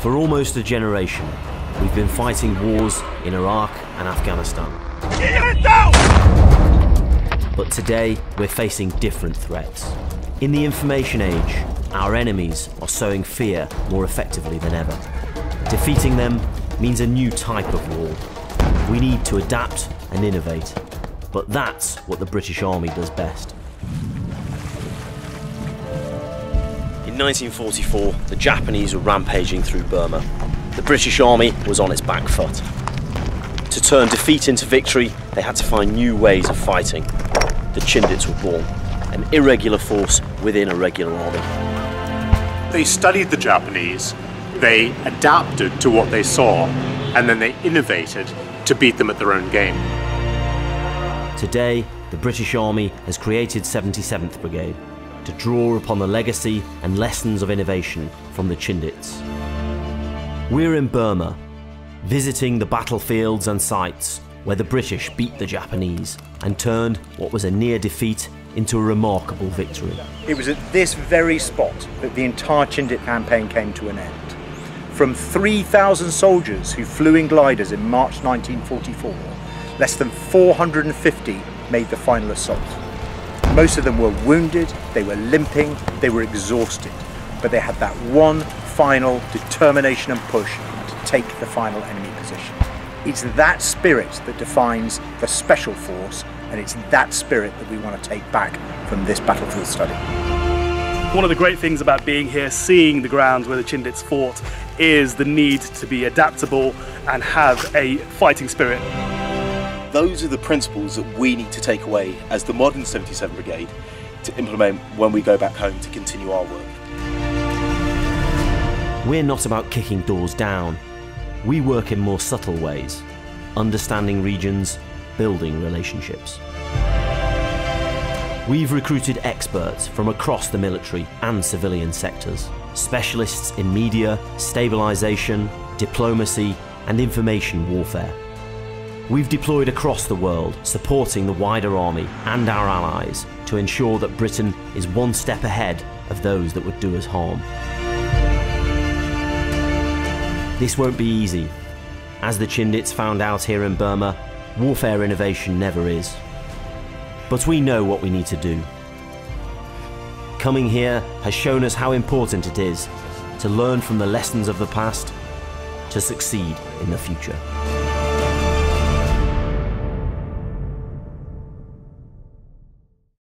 For almost a generation, we've been fighting wars in Iraq and Afghanistan. But today, we're facing different threats. In the information age, our enemies are sowing fear more effectively than ever. Defeating them means a new type of war. We need to adapt and innovate, but that's what the British Army does best. In 1944, the Japanese were rampaging through Burma. The British Army was on its back foot. To turn defeat into victory, they had to find new ways of fighting. The Chindits were born, an irregular force within a regular army. They studied the Japanese, they adapted to what they saw, and then they innovated to beat them at their own game. Today, the British Army has created 77th Brigade to draw upon the legacy and lessons of innovation from the Chindits. We're in Burma, visiting the battlefields and sites where the British beat the Japanese and turned what was a near defeat into a remarkable victory. It was at this very spot that the entire Chindit campaign came to an end. From 3,000 soldiers who flew in gliders in March 1944, less than 450 made the final assault. Most of them were wounded, they were limping, they were exhausted, but they had that one final determination and push to take the final enemy position. It's that spirit that defines the Special Force, and it's that spirit that we want to take back from this battlefield study. One of the great things about being here, seeing the grounds where the Chindits fought, is the need to be adaptable and have a fighting spirit. Those are the principles that we need to take away as the modern 77th Brigade to implement when we go back home to continue our work. We're not about kicking doors down. We work in more subtle ways, understanding regions, building relationships. We've recruited experts from across the military and civilian sectors, specialists in media, stabilisation, diplomacy and information warfare. We've deployed across the world, supporting the wider army and our allies to ensure that Britain is one step ahead of those that would do us harm. This won't be easy. As the Chindits found out here in Burma, warfare innovation never is. But we know what we need to do. Coming here has shown us how important it is to learn from the lessons of the past to succeed in the future.